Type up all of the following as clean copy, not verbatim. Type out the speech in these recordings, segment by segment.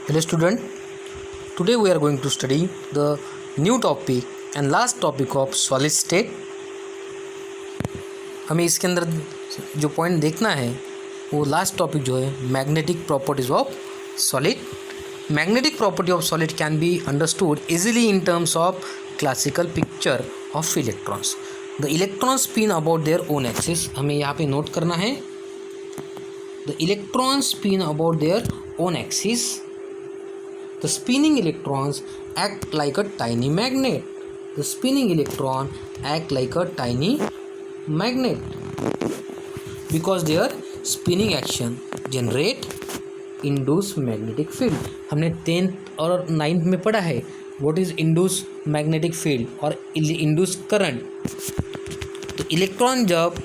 Hello student, today we are going to study the new topic and last topic of solid state. हमें इसके अंदर जो point देखना है वो लास्ट टॉपिक जो है magnetic properties of solid. Magnetic property of solid can be understood easily in terms of classical picture of electrons. The electron spin about their own axis. हमें यहाँ पे नोट करना है the electron spin about their own axis. The spinning electrons act like a tiny magnet. The spinning electron act like a tiny magnet because their spinning action generate induced magnetic field. हमने 10th और 9th में पढ़ा है what is induced magnetic field और induced current. तो electron जब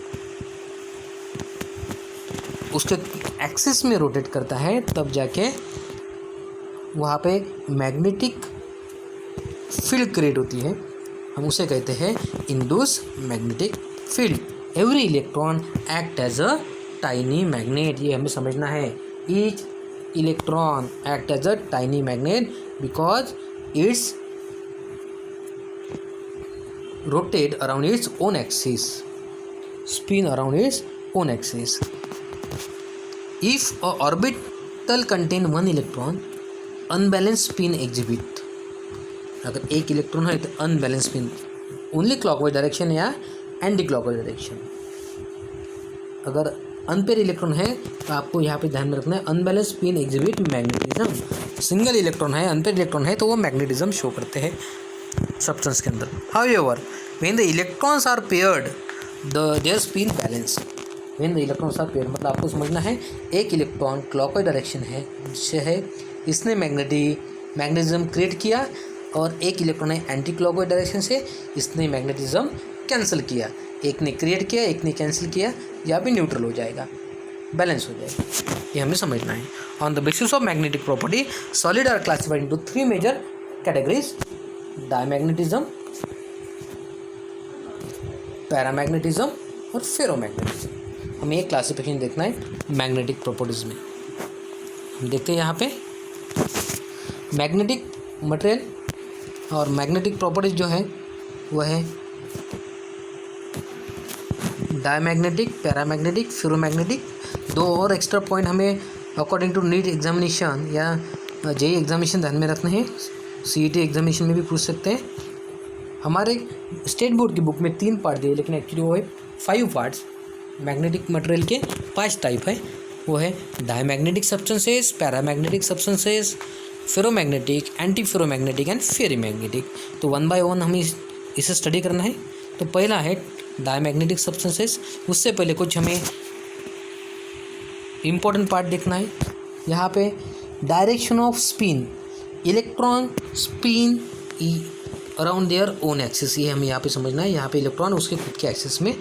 उसके axis में रोटेट करता है तब जाके वहाँ पे मैग्नेटिक फील्ड क्रिएट होती है. हम उसे कहते हैं induce magnetic field. Every electron act as a tiny magnet. ये हमें समझना है. Each electron act as a tiny magnet because its rotate around its own axis, spin around its own axis. If a orbital contain one electron unbalance spin exhibit. अगर एक इलेक्ट्रॉन है तो unbalance spin only clockwise direction या anti clockwise direction. अगर unpair electron है तो आपको यहाँ पे ध्यान में रखना है unbalance spin exhibit magnetism. Single electron है, अनपेयर इलेक्ट्रॉन है तो वो मैग्नेटिज्म शो करते हैं सब्सटेंस के अंदर. However when the electrons are paired their spin balance. When the electrons are paired मतलब आपको समझना है एक इलेक्ट्रॉन क्लॉकवाइज डायरेक्शन है जिससे है इसने मैग्नेटिज्म क्रिएट किया और एक इलेक्ट्रॉन है एंटी क्लॉकवाइज डायरेक्शन से इसने मैग्नेटिज्म कैंसिल किया. एक ने क्रिएट किया, एक ने कैंसिल किया, या भी न्यूट्रल हो जाएगा, बैलेंस हो जाएगा. ये हमें समझना है. On the basis of magnetic property solid are classified into 3 major categories: diamagnetism, paramagnetism और फेरोमैग्नेटिज्म. हमें एक क्लासिफिकेशन देखना है मैग्नेटिक प्रॉपर्टीज में. हम देखते हैं यहाँ पे मैग्नेटिक मटेरियल और मैग्नेटिक प्रॉपर्टीज जो है वह है डायमैग्नेटिक, पैरामैग्नेटिक, फेरोमैग्नेटिक. 2 और एक्स्ट्रा पॉइंट हमें अकॉर्डिंग टू नीट एग्जामिनेशन या जेईई एग्जामिनेशन ध्यान में रखने हैं. सीईटी एग्जामिनेशन में भी पूछ सकते हैं. हमारे स्टेट बोर्ड की बुक में 3 पार्ट दिए लेकिन एक्चुअली वो है 5 पार्ट्स. मैग्नेटिक मटेरियल के 5 टाइप है. वो है diamagnetic substances, paramagnetic substances, ferromagnetic, anti ferromagnetic and ferrimagnetic. तो 1 बाय 1 हमें इसे स्टडी करना है. तो पहला है डायमैग्नेटिक सब्सटेंसेस. उससे पहले कुछ हमें इम्पोर्टेंट पार्ट देखना है. यहाँ पे direction off spin. Electron spin around their own axis. ये हमें यहाँ पे समझना है. यहाँ पे इलेक्ट्रॉन उसके खुद के एक्सिस में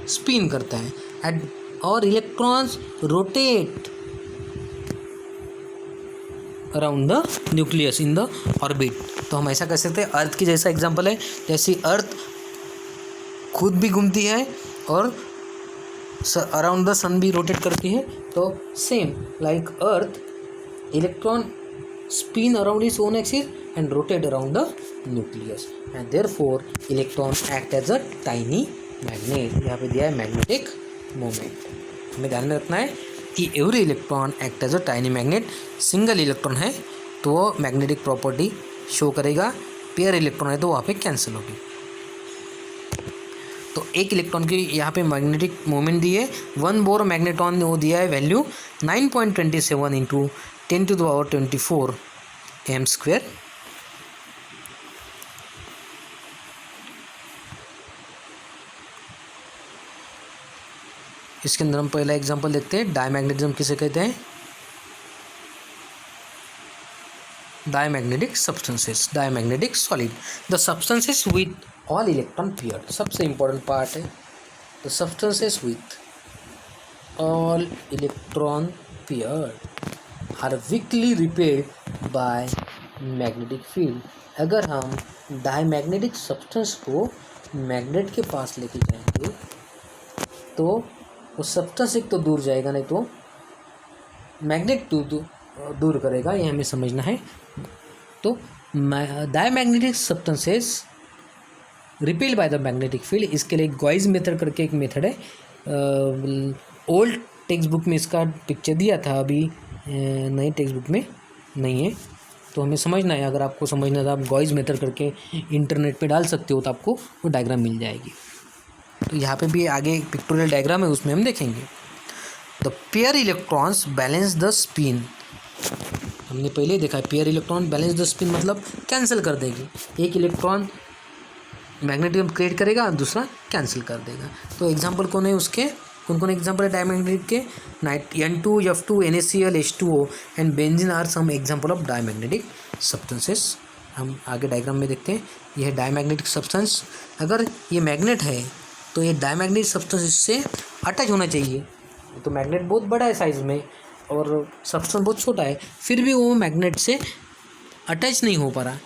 स्पिन करता है और electrons rotate around the nucleus in the orbit. तो हम ऐसा कर सकते हैं अर्थ की जैसा एग्जांपल है. जैसी अर्थ खुद भी घूमती है और अराउंड द सन भी रोटेट करती है तो same like earth electron spin around its own axis and rotate around the nucleus and therefore electron act as a tiny magnet. यहाँ पे दिया है मैग्नेटिक मोमेंट. हमें ध्यान में रखना है कि every electron act as a tiny magnet. Single electron है तो वो मैग्नेटिक प्रॉपर्टी शो करेगा. पेयर इलेक्ट्रॉन है तो वहाँ पे कैंसिल होगी. तो एक इलेक्ट्रॉन की यहाँ पे मैग्नेटिक मोमेंट दी है. 1 बोर मैग्नेट्रॉन ने वो दिया है वैल्यू 9.27 इंटू 10⁻24 m². इसके अंदर हम पहला एग्जांपल देखते हैं. डायमैग्नेटिज्म किसे कहते हैं? Diamagnetic substances, diamagnetic solid. The substances with all electron paired. सबसे इंपॉर्टेंट पार्ट है the substances with all electron paired are weakly repelled by magnetic field. अगर हम डायमैग्नेटिक सब्सटेंस को मैग्नेट के पास लेके जाएंगे तो वो सब्सटेंस एक तो दूर जाएगा, नहीं तो मैग्नेट दूर करेगा, ये हमें समझना है। तो diamagnetic substances repel by the magnetic field, इसके लिए गॉइस मेथड करके एक मेथड है। ओल्ड टेक्स्ट बुक में इसका पिक्चर दिया था, अभी नई टेक्स्ट बुक में नहीं है, तो हमें समझना है। अगर आपको समझना है तो आप गॉइस मेथड करके इंटरनेट पे डाल सकते हो, तो आपको वो डायग्राम मिल जाएगी। तो यहाँ पे भी आगे एक पिक्टोरियल डायग्राम है, उसमें हम देखेंगे। The pair electrons balance the spin, हमने पहले ही देखा है। Pair electron balance the spin मतलब कैंसिल कर देगी, एक इलेक्ट्रॉन मैग्नेटिज्म क्रिएट करेगा, दूसरा कैंसिल कर देगा। तो एग्जांपल कौन है उसके, कौन कौन एग्जांपल है डायमैग्नेटिक के? N2, F2, NaCl, H2O and benzene are some example of diamagnetic substances. हम आगे डायग्राम में देखते हैं। यह है डायमैग्नेटिक सब्सटेंस। अगर ये मैग्नेट है तो ये डायमैग्नेटिक सब्सटेंस इससे अटैच होना चाहिए। तो मैग्नेट बहुत बड़ा है साइज़ में और सब्सटेंस बहुत छोटा है, फिर भी वो मैग्नेट से अटैच नहीं हो पा रहा।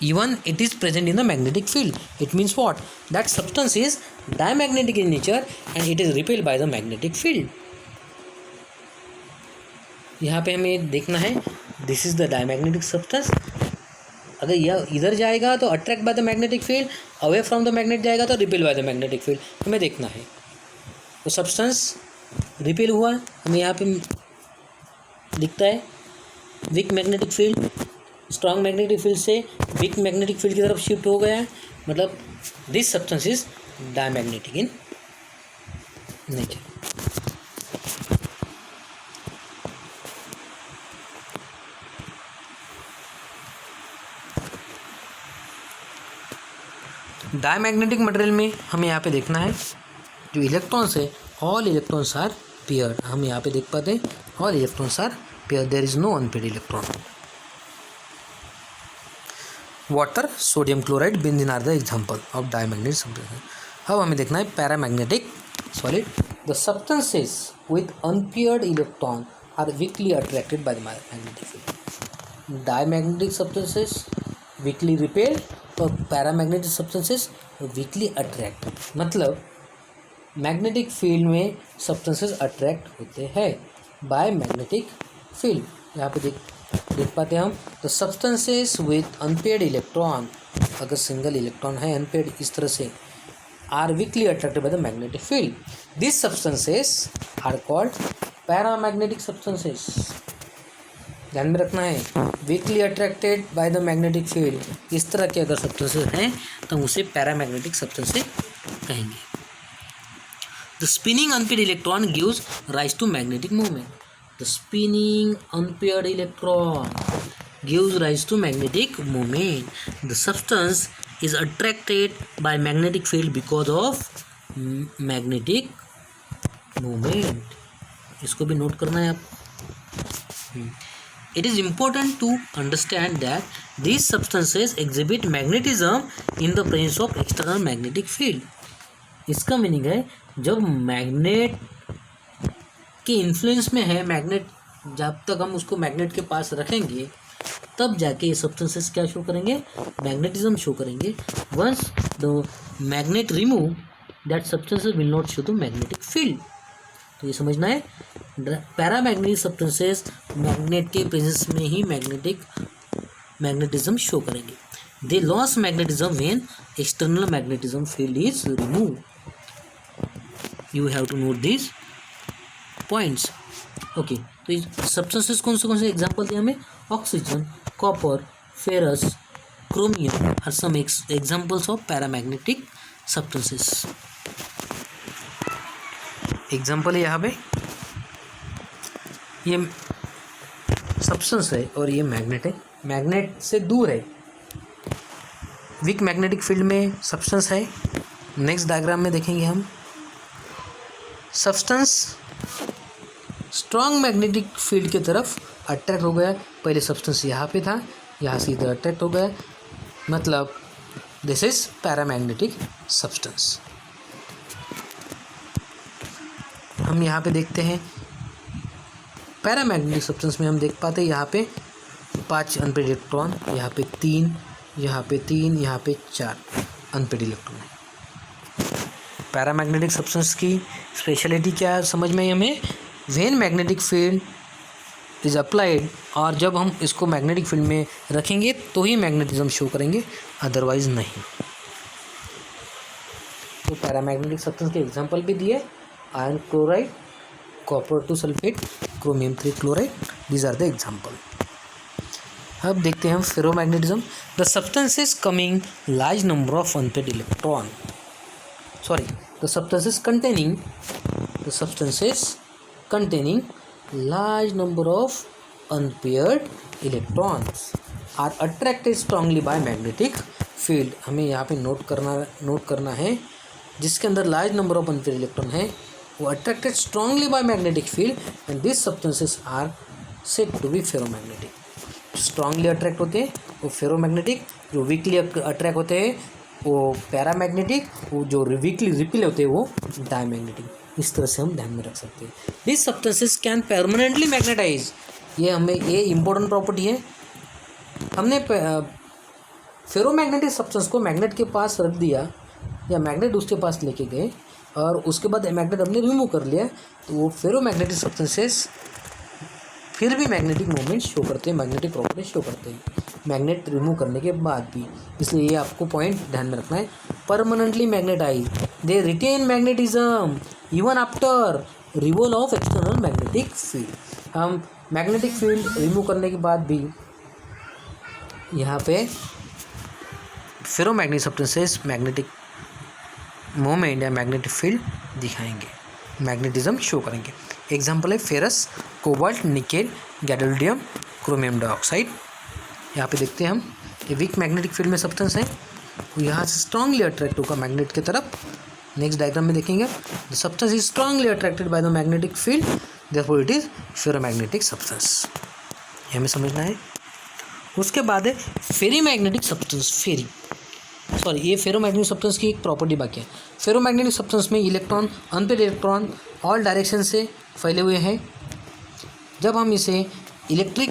Even it is present in the magnetic field. It means what? That substance is diamagnetic in nature and it is repelled by the magnetic field. यहाँ पे हमें देखना है, this is the diamagnetic substance. अगर यह इधर जाएगा तो attract bye the magnetic field, away from the magnet जाएगा तो repel by the magnetic field, हमें देखना है। तो सब्सटेंस रिपेल हुआ, हमें यहाँ पे दिखता है week magnetic field, strong magnetic field से वीक मैग्नेटिक फील्ड की तरफ शिफ्ट हो गया है, मतलब this substance is diamagnetic in nature. Diamagnetic material में हमें यहाँ पे देखना है जो इलेक्ट्रॉन्स है, ऑल इलेक्ट्रॉन्स आर पेयर्ड। हम यहाँ पे देख पाते हैं all electrons are paired, there is no unpaired electron. Water, sodium chloride, benzene are the example of diamagnetic substance. अब हमें देखना है paramagnetic solid. The substances with unpaired electron are weakly attracted by the magnetic field. Diamagnetic substances weakly repel और paramagnetic substances weakly attract, मतलब magnetic field में substances attract होते हैं bye magnetic field. यहाँ पे देख पाते हैं हम। The substances with unpaired electron, अगर सिंगल इलेक्ट्रॉन है अनपेयर्ड इस तरह से, are weakly attracted by the magnetic field. This substances are called paramagnetic substances. ध्यान में रखना है, weakly attracted by the magnetic field, इस तरह के अगर सब्सटेंसेस हैं तो उसे पैरामैग्नेटिक सब्सटेंसेस कहेंगे। The spinning unpaired electron gives rise to magnetic movement. The spinning unpaired electron gives rise to magnetic moment. The substance is attracted by magnetic field because of magnetic moment. इसको भी note करना है आपको। It is important to understand that these substances exhibit magnetism in the presence of external magnetic field. इसका meaning है जब magnet के influence में है मैग्नेट, जब तक हम उसको मैग्नेट के पास रखेंगे तब जाके ये सब्सटेंसेस क्या शो करेंगे, मैग्नेटिज्म शो करेंगे। Once the magnet remove that substances will not show the magnetic field. तो ये समझना है, पैरामैग्नेटिक सब्सटेंसेस मैग्नेट के प्रेजेंस में ही मैग्नेटिज्म शो करेंगे। They lose magnetism when external magnetism field is remove. You have to note this points. Okay, तो इस सब्सटेंसेस कौन से एग्जांपल दिए हमें? Oxygen, copper, ferrous, chromium are some examples of paramagnetic substances. Example है यहाँ पे, ये सब्सटेंस है और ये मैग्नेट है, मैग्नेट से दूर है, वीक मैग्नेटिक फील्ड में सब्सटेंस है। नेक्स्ट डायग्राम में देखेंगे हम, सब्सटेंस स्ट्रॉन्ग मैग्नेटिक फील्ड की तरफ अट्रैक्ट हो गया। पहले सब्सटेंस यहाँ पे था, यहाँ से इधर अट्रैक्ट हो गया, मतलब दिस इज पैरामैग्नेटिक सब्सटेंस। हम यहाँ पे देखते हैं पैरामैग्नेटिक सब्सटेंस में हम देख पाते हैं यहाँ पे 5 अनपेयर्ड इलेक्ट्रॉन, यहाँ पे 3, यहाँ पे 3, यहाँ पे 4 अनपेयर्ड इलेक्ट्रॉन है। पैरामैग्नेटिक सब्सटेंस की स्पेशलिटी क्या है समझ में हमें? When magnetic field is applied, और जब हम इसको मैग्नेटिक फील्ड में रखेंगे तो ही मैग्नेटिज्म शो करेंगे, अदरवाइज नहीं। तो पैरामैग्नेटिक सब्सटेंस के एग्जांपल भी दिए, iron chloride, copper 2 sulphate, chromium 3 chloride, these are the example. अब देखते हैं हम ferromagnetism. The substances coming large number of unpaid electron, sorry the substances containing large number of unpaired electrons are attracted strongly by magnetic field। हमें यहाँ पे note करना है, जिसके अंदर large number of unpaired electron है वो attracted strongly by magnetic field and this substances are said to be ferromagnetic. Strongly attract होते हैं वो फेरोमैग्नेटिक, जो वीकली अट्रैक्ट होते हैं वो पैरामैग्नेटिक, वो जो वीकली रिपील होते हैं वो डायमैग्नेटिक। इस तरह से हम ध्यान में रख सकते हैं। This substances can permanently magnetize, ये इम्पोर्टेंट प्रॉपर्टी है। हमने फेरोमैग्नेटिक सब्सटेंस को मैग्नेट के पास रख दिया या मैग्नेट उसके पास लेके गए और उसके बाद मैग्नेट हमने रिमूव कर लिया, तो वो फेरोमैग्नेटिक सब्सटेंसेस फिर भी मैग्नेटिक मूवमेंट शो करते हैं, मैग्नेटिक प्रॉपर्टी शो करते हैं मैग्नेट रिमूव करने के बाद भी। इसलिए ये आपको पॉइंट ध्यान में रखना है। Permanently magnetise, they retain magnetism even after removal of external magnetic field. हम मैग्नेटिक फील्ड रिमूव करने के बाद भी यहाँ पे फेरोमैग्नेटिक सब्सटेंसेस मैग्नेटिक मोमेंट या मैग्नेटिक फील्ड दिखाएंगे, मैग्नेटिज्म शो करेंगे। एग्जांपल है ferrous, cobalt, nickel, gadolinium, chromium dioxide. यहाँ पे देखते हैं हम, ये वीक मैग्नेटिक फील्ड में सब्सटेंस है, वो यहाँ से स्ट्रांगली अट्रैक्ट होगा मैग्नेट की तरफ। नेक्स्ट डायग्राम में देखेंगे, the substance is strongly attracted by the magnetic field, therefore it is ferromagnetic substance. ये हमें समझना है। उसके बाद है फेरीमैग्नेटिक सब्सटेंस। ये फेरोमैग्नेटिक सब्सटेंस की एक प्रॉपर्टी बाकी है। फेरोमैग्नेटिक सब्सटेंस में electron, unpaired electron all direction से फैले हुए हैं। जब हम इसे इलेक्ट्रिक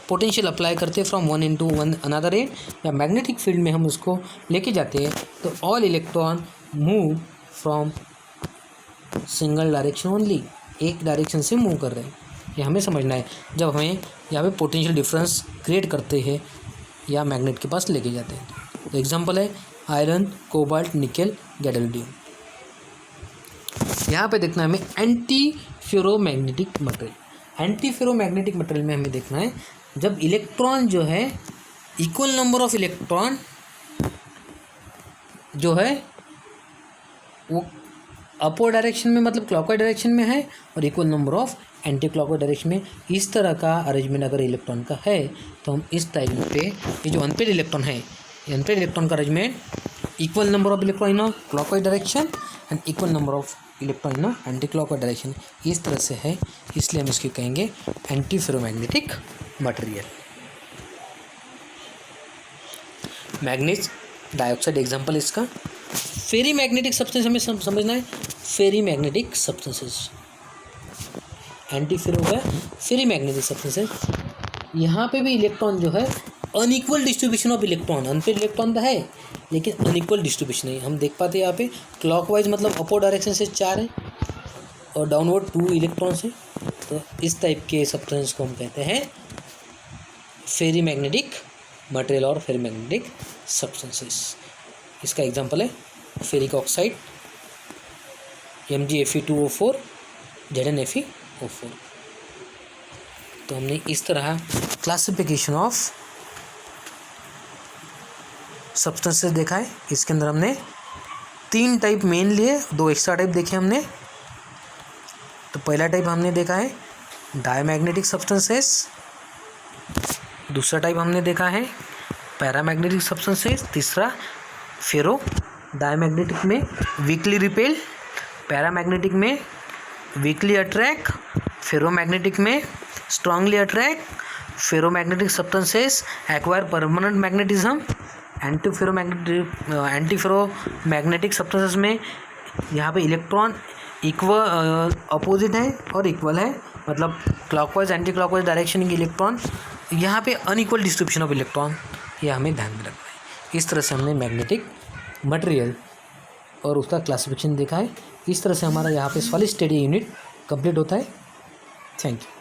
पोटेंशियल अप्लाई करते हैं from one into one another and, या मैग्नेटिक फील्ड में हम उसको लेके जाते हैं, तो all electron move from single direction only, एक डायरेक्शन से मूव कर रहे हैं। ये हमें समझना है जब हमें यहाँ पे पोटेंशियल डिफरेंस क्रिएट करते हैं या मैग्नेट के पास लेके जाते हैं। तो एग्जांपल है आयरन, कोबाल्ट, निकेल, गैडोल्डियम। यहाँ पे देखना है हमें anti ferromagnetic material. Anti ferromagnetic material में हमें देखना है जब इलेक्ट्रॉन जो है इक्वल नंबर ऑफ इलेक्ट्रॉन जो है वो अपवर्ड डायरेक्शन में, मतलब क्लॉकवाइज डायरेक्शन में है, और equal number of anti clockwise direction में। इस तरह का अरेंजमेंट अगर इलेक्ट्रॉन का है तो हम इस टाइप पे, ये जो अनपेयर्ड इलेक्ट्रॉन है, अनपेयर्ड इलेक्ट्रॉन का arrangement equal number of electron in clockwise direction and equal number of electron in anti clockwise direction, इस तरह से है। इसलिए हम इसको कहेंगे anti ferromagnetic material. Manganese dioxide example इसका। फेरी मैग्नेटिक सब्सटेंस हमें समझना है, फेरी मैग्नेटिक सब्सटेंसेस, एंटी फेरो है फेरी मैग्नेटिक सब्सटेंसेस। यहाँ पे भी इलेक्ट्रॉन जो है unequal distribution of electron, unpaired electron तो है लेकिन अनइक्वल डिस्ट्रीब्यूशन है। हम देख पाते हैं यहाँ पे क्लॉकवाइज मतलब अपवर्ड डायरेक्शन से 4 है और डाउनवर्ड 2 इलेक्ट्रॉन्स है। तो इस टाइप के सब्सटेंस को हम कहते हैं फेरी मैग्नेटिक मटेरियल और फेरी मैग्नेटिक सब्सटेंसेस। इसका एग्जांपल है फेरिक ऑक्साइड, MgFe2O4, ZnFeO4। तो हमने इस तरह क्लासिफिकेशन ऑफ सब्सटेंसेस देखा है। इसके अंदर हमने 3 टाइप मेन लिए, 2 एक्स्ट्रा टाइप देखे हमने। तो पहला टाइप हमने देखा है डायमैग्नेटिक सब्सटेंसेस, दूसरा टाइप हमने देखा है पैरामैग्नेटिक सब्सटेंसेस, तीसरा फेरो डायमैग्नेटिक में वीकली रिपेल, पैरामैग्नेटिक में वीकली अट्रैक्ट, फेरोमैग्नेटिक में strongly attract, ferromagnetic substances acquire permanent magnetism, anti ferromagnetic substances में यहाँ पे इलेक्ट्रॉन इक्वल अपोजिट है और इक्वल है, मतलब क्लॉकवाइज एंटी क्लॉकवाइज डायरेक्शन के इलेक्ट्रॉन, यहाँ पे अनइक्वल डिस्ट्रीब्यूशन ऑफ इलेक्ट्रॉन, ये हमें ध्यान में रखना है। इस तरह से हमने मैग्नेटिक मटेरियल और उसका क्लासिफिकेशन देखा है। इस तरह से हमारा यहाँ पे सॉलिड स्टेट यूनिट कंप्लीट होता है। Thank you.